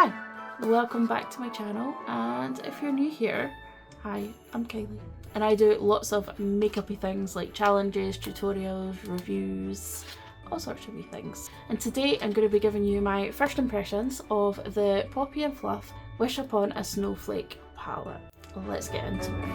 Hi, welcome back to my channel, and if you're new here, hi, I'm Kylie, and I do lots of makeup-y things like challenges, tutorials, reviews, all sorts of wee things. And today I'm going to be giving you my first impressions of the Poppy and Fluff Wish Upon a Snowflake palette. Let's get into it.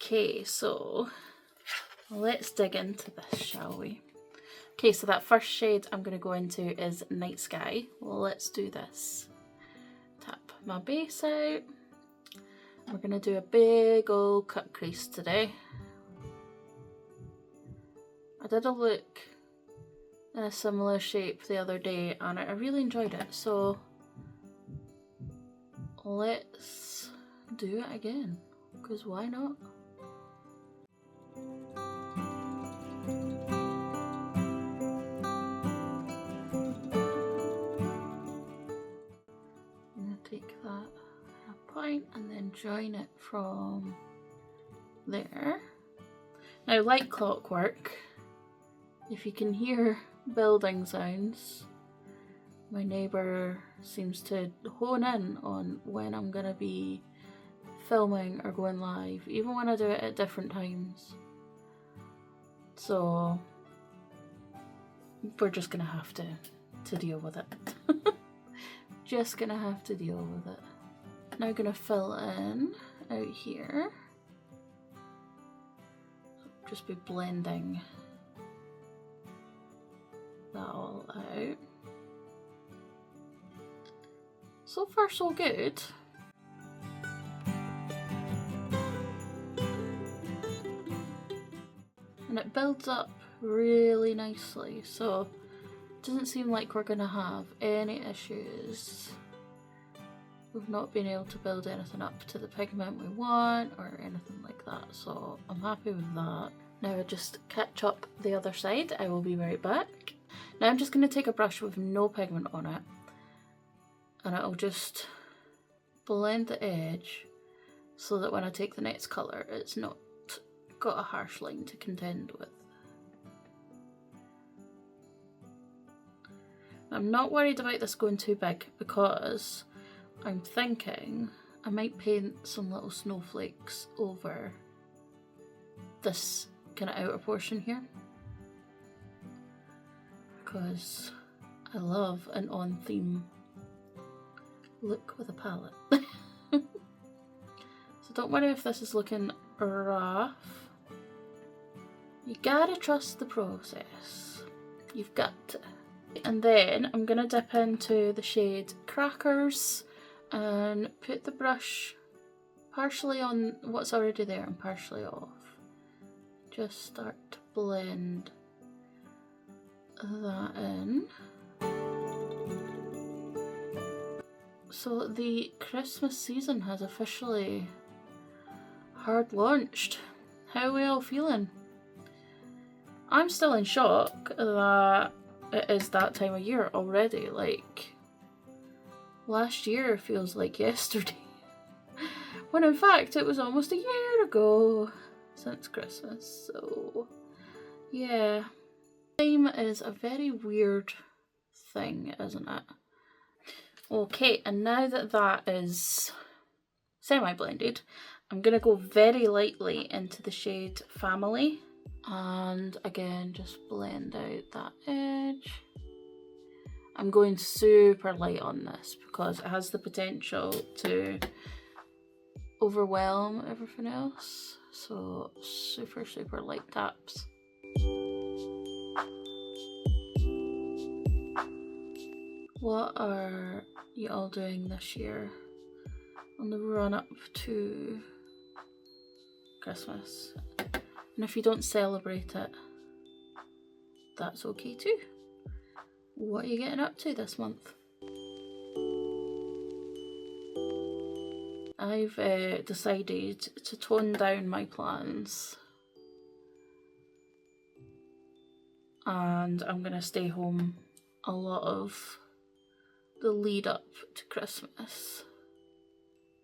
Okay, so let's dig into this, shall we? Okay, so that first shade I'm going to go into is Night Sky. Let's do this. Tap my base out. We're going to do a big old cut crease today. I did a look in a similar shape the other day and I really enjoyed it, so let's do it again, because why not? Take that point and then join it from there. Now, like clockwork, if you can hear building sounds, my neighbour seems to hone in on when I'm going to be filming or going live, even when I do it at different times. So we're just going to have to deal with it. Just gonna have to deal with it. Now gonna fill in out here. Just be blending that all out. So far so good. And it builds up really nicely, so doesn't seem like we're gonna have any issues. We've not been able to build anything up to the pigment we want or anything like that, so I'm happy with that. Now I just catch up the other side. I will be right back. Now I'm just gonna take a brush with no pigment on it and it'll just blend the edge so that when I take the next colour it's not got a harsh line to contend with. I'm not worried about this going too big because I'm thinking I might paint some little snowflakes over this kind of outer portion here, because I love an on-theme look with a palette. So don't worry if this is looking rough. You gotta trust the process. You've got to. And then I'm going to dip into the shade Crackers and put the brush partially on what's already there and partially off. Just start to blend that in. So the Christmas season has officially hard launched. How are we all feeling? I'm still in shock that it is that time of year already. Like, last year feels like yesterday, when in fact it was almost a year ago since Christmas. So yeah, time is a very weird thing, isn't it? Okay, and now that that is semi-blended, I'm gonna go very lightly into the shade Family. And again, just blend out that edge. I'm going super light on this because it has the potential to overwhelm everything else. So super, super light taps. What are you all doing this year on the run up to Christmas? And if you don't celebrate it, that's okay too. What are you getting up to this month? I've decided to tone down my plans, and I'm going to stay home a lot of the lead up to Christmas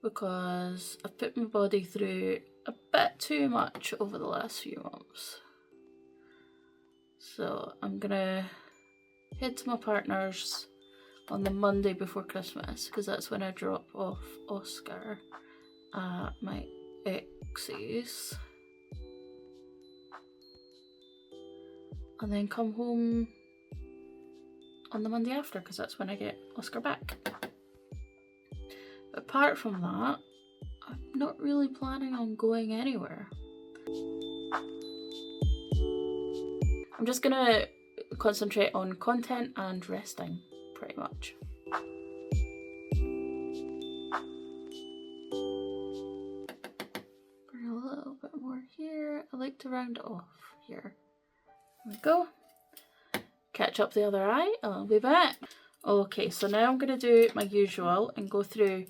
because I've put my body through a bit too much over the last few months. So I'm going to head to my partner's on the Monday before Christmas because that's when I drop off Oscar at my ex's, and then come home on the Monday after because that's when I get Oscar back. But apart from that, I'm not really planning on going anywhere. I'm just gonna concentrate on content and resting, pretty much. Bring a little bit more here. I like to round it off here. There we go. Catch up the other eye, I'll be back. Okay, so now I'm going to do my usual and go through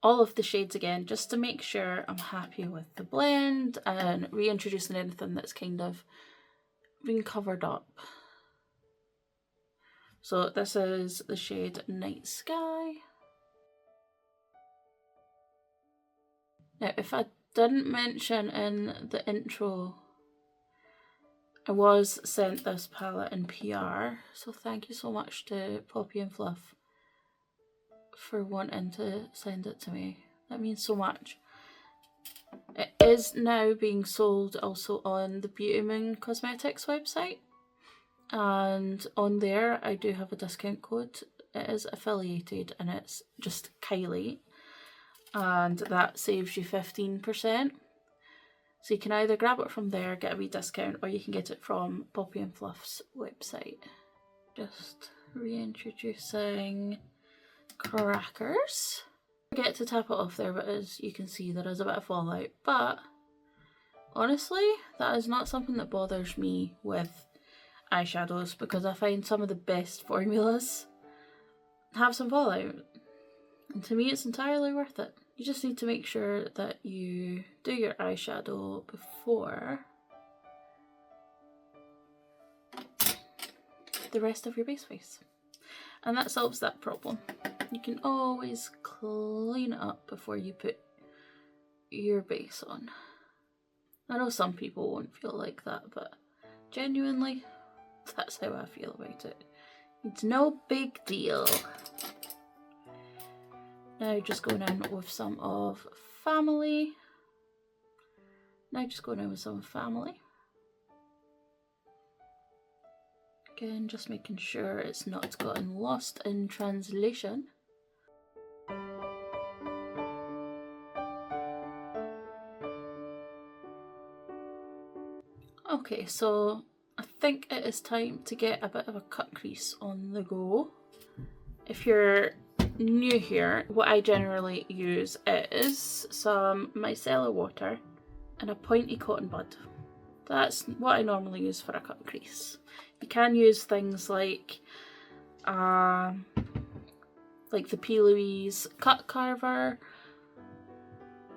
all of the shades again just to make sure I'm happy with the blend and reintroducing anything that's kind of been covered up. So this is the shade Night Sky. Now, if I didn't mention in the intro, I was sent this palette in PR, so thank you so much to Poppy and Fluff for wanting to send it to me. That means so much. It is now being sold also on the Beauty Moon Cosmetics website, and on there I do have a discount code. It is affiliated and it's just Kylie, and that saves you 15%. So you can either grab it from there, get a wee discount, or you can get it from Poppy and Fluff's website. Just reintroducing Crackers. Forget to tap it off there, but as you can see there is a bit of fallout. But honestly, that is not something that bothers me with eyeshadows because I find some of the best formulas have some fallout. And to me it's entirely worth it. You just need to make sure that you do your eyeshadow before the rest of your base face. And that solves that problem. You can always clean it up before you put your base on. I know some people won't feel like that, but genuinely, that's how I feel about it. It's no big deal. Now just going in with some of Family. Again, just making sure it's not gotten lost in translation. Okay, so I think it is time to get a bit of a cut crease on the go. If you're new here, what I generally use is some micellar water and a pointy cotton bud. That's what I normally use for a cut crease. You can use things like the P. Louise cut carver,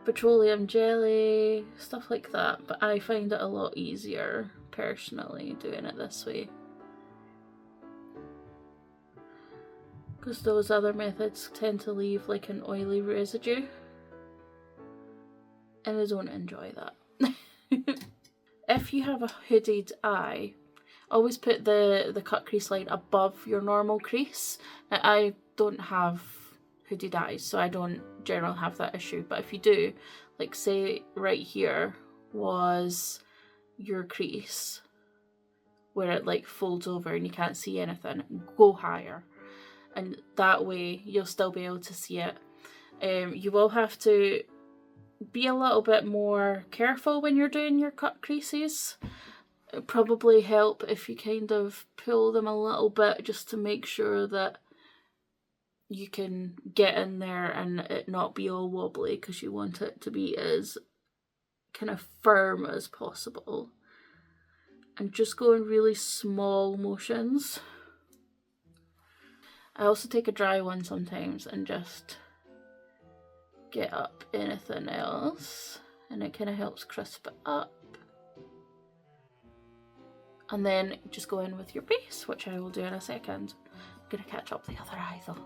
petroleum jelly, stuff like that, but I find it a lot easier personally doing it this way, because those other methods tend to leave like an oily residue and I don't enjoy that. If you have a hooded eye, always put the cut crease line above your normal crease. Now, I don't have hooded eyes, so I don't generally have that issue, but if you do, like say right here was your crease where it like folds over and you can't see anything, go higher, and that way you'll still be able to see it. You will have to be a little bit more careful when you're doing your cut creases. It'd probably help if you kind of pull them a little bit just to make sure that you can get in there and it not be all wobbly, because you want it to be as kind of firm as possible. And just go in really small motions. I also take a dry one sometimes and just get up anything else, and it kind of helps crisp it up. And then just go in with your base, which I will do in a second. I'm gonna catch up the other eye though.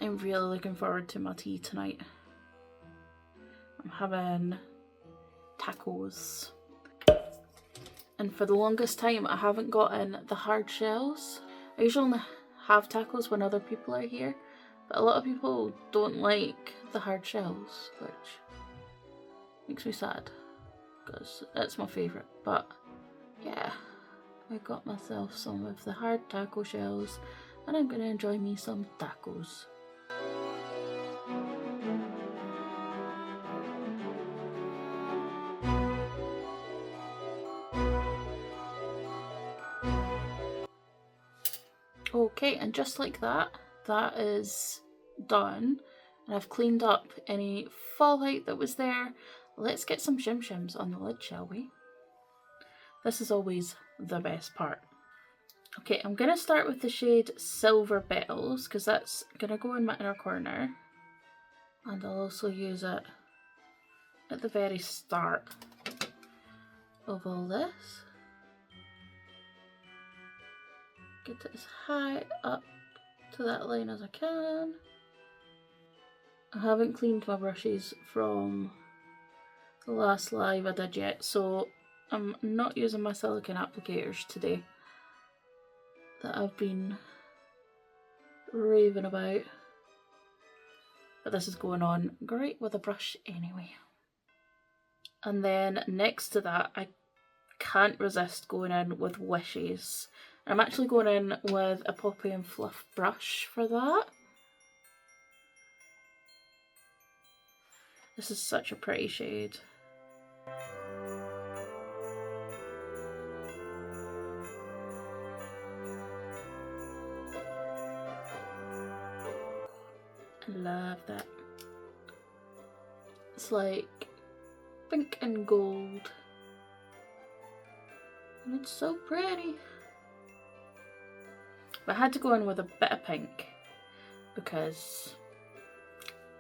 I'm really looking forward to my tea tonight. I'm having tacos. And for the longest time I haven't gotten the hard shells. I usually only have tacos when other people are here, but a lot of people don't like the hard shells, which makes me sad because it's my favourite. But yeah, I got myself some of the hard taco shells and I'm gonna enjoy me some tacos. Okay, and just like that, that is done. And I've cleaned up any fallout that was there. Let's get some shim shims on the lid, shall we? This is always the best part. Okay, I'm going to start with the shade Silver Bells, because that's going to go in my inner corner. And I'll also use it at the very start of all this. Get it as high up to that line as I can. I haven't cleaned my brushes from the last live I did yet, so I'm not using my silicone applicators today that I've been raving about. But this is going on great with a brush anyway. And then next to that, I can't resist going in with Wishes. I'm actually going in with a Poppy and Fluff brush for that. This is such a pretty shade. I love that. It's like pink and gold. And it's so pretty. But I had to go in with a bit of pink because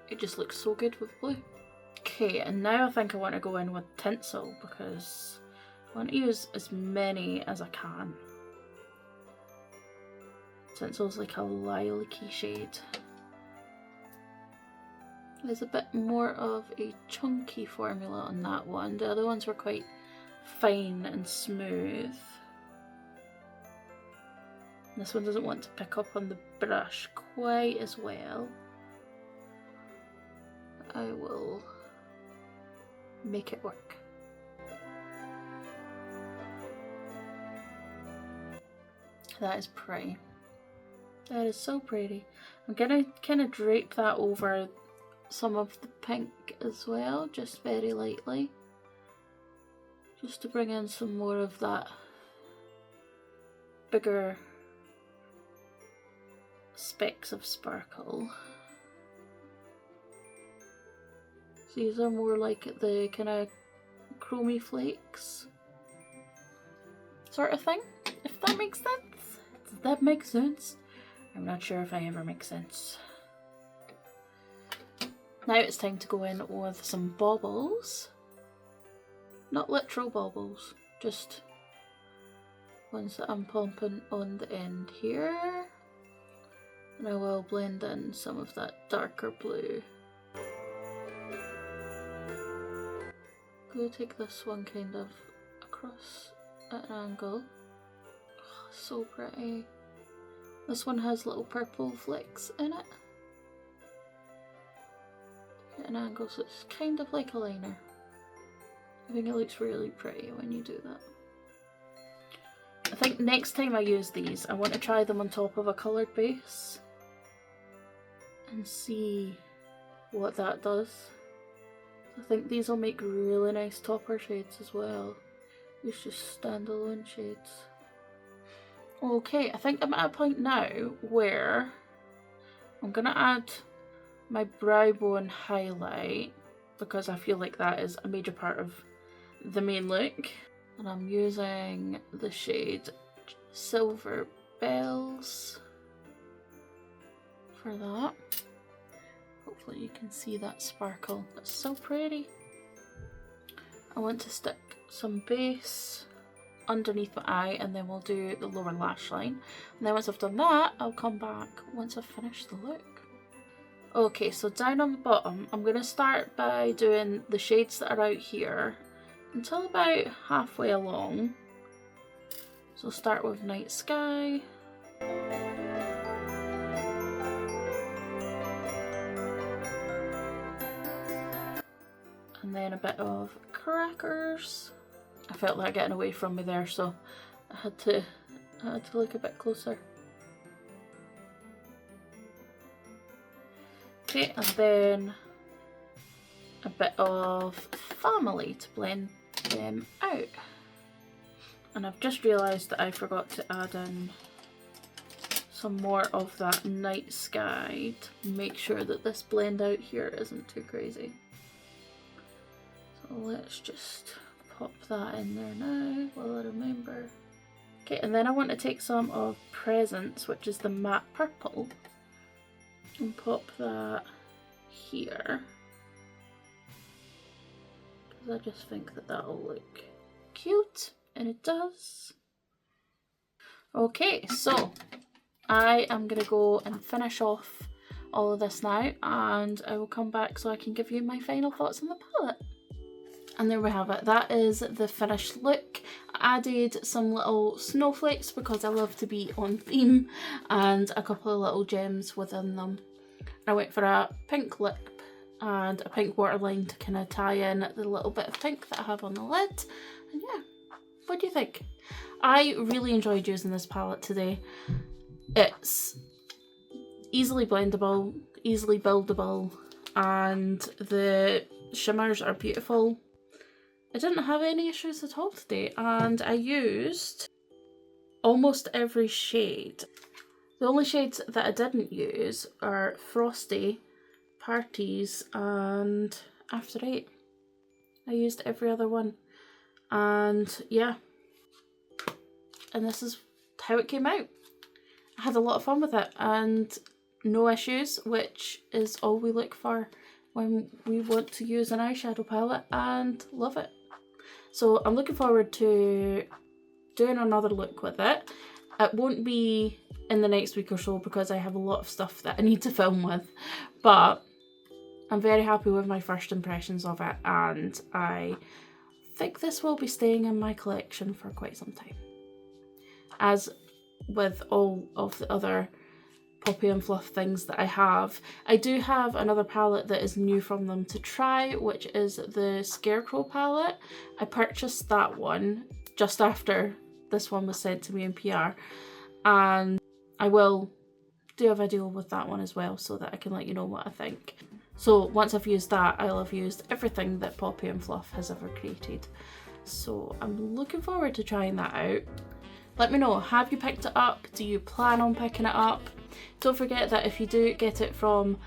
it just looks so good with blue. Okay, and now I think I want to go in with tinsel because I want to use as many as I can. Tinsel's like a lilac-y shade. There's a bit more of a chunky formula on that one. The other ones were quite fine and smooth. This one doesn't want to pick up on the brush quite as well. I will make it work. That is pretty. That is so pretty. I'm gonna kind of drape that over some of the pink as well, just very lightly. Just to bring in some more of that bigger specks of sparkle. So these are more like the kind of chromy flakes sort of thing, if that makes sense. Does that make sense? I'm not sure if I ever make sense. Now it's time to go in with some baubles. Not literal baubles, just ones that I'm pumping on the end here. And I will blend in some of that darker blue. I'm going to take this one kind of across at an angle. Oh, so pretty. This one has little purple flecks in it. At an angle, so it's kind of like a liner. I think it looks really pretty when you do that. I think next time I use these, I want to try them on top of a coloured base and see what that does. I think these will make really nice topper shades as well. These just standalone shades. Okay, I think I'm at a point now where I'm gonna add my brow bone highlight because I feel like that is a major part of the main look. And I'm using the shade Silver Bells for that. Hopefully you can see that sparkle. That's so pretty. I want to stick some base underneath my eye and then we'll do the lower lash line. And then once I've done that, I'll come back once I've finished the look. Okay, so down on the bottom, I'm going to start by doing the shades that are out here until about halfway along. So start with Night Sky. And then a bit of Crackers. I felt that getting away from me there, so I had to look a bit closer. Okay, and then a bit of Family to blend them out. And I've just realised that I forgot to add in some more of that Night Sky to make sure that this blend out here isn't too crazy. So let's just pop that in there now while I remember. Okay, and then I want to take some of Presents, which is the matte purple, and pop that here. Because I just think that that'll look cute, and it does. Okay, so I am going to go and finish off all of this now, and I will come back so I can give you my final thoughts on the palette. And there we have it. That is the finished look. I added some little snowflakes because I love to be on theme, and a couple of little gems within them. I went for a pink lip and a pink waterline to kind of tie in the little bit of pink that I have on the lid. And yeah, what do you think? I really enjoyed using this palette today. It's easily blendable, easily buildable, and the shimmers are beautiful. I didn't have any issues at all today, and I used almost every shade. The only shades that I didn't use are Frosty, Parties, and After 8. I used every other one, and yeah, and this is how it came out. I had a lot of fun with it and no issues, which is all we look for when we want to use an eyeshadow palette, and love it. So I'm looking forward to doing another look with it. It won't be in the next week or so because I have a lot of stuff that I need to film with, but I'm very happy with my first impressions of it, and I think this will be staying in my collection for quite some time. As with all of the other Poppy and Fluff things that I do have another palette that is new from them to try, which is the Scarecrow palette. I purchased that one just after this one was sent to me in PR, and I will do a video with that one as well so that I can let you know what I think. So once I've used that, I'll have used everything that Poppy and Fluff has ever created. So I'm looking forward to trying that out. Let me know, have you picked it up? Do you plan on picking it up? Don't forget that if you do get it from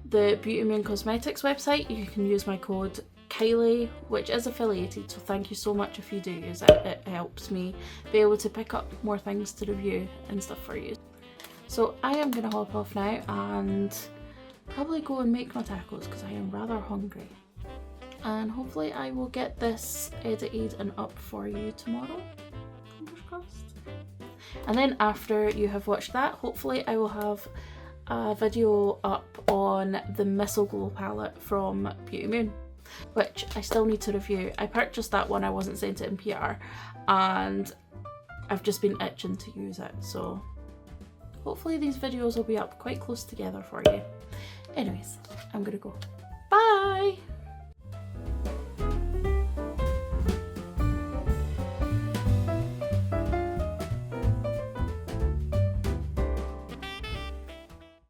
the Beauty Moon Cosmetics website, you can use my code Kylie, which is affiliated, so thank you so much if you do use it. It helps me be able to pick up more things to review and stuff for you. So I am going to hop off now and probably go and make my tacos because I am rather hungry. And hopefully I will get this edited and up for you tomorrow. Fingers crossed. And then after you have watched that, hopefully I will have a video up on the Missile Glow palette from Beauty Moon, which I still need to review. I purchased that one, I wasn't sent it in PR, and I've just been itching to use it, so hopefully these videos will be up quite close together for you. Anyways, I'm gonna go. Bye!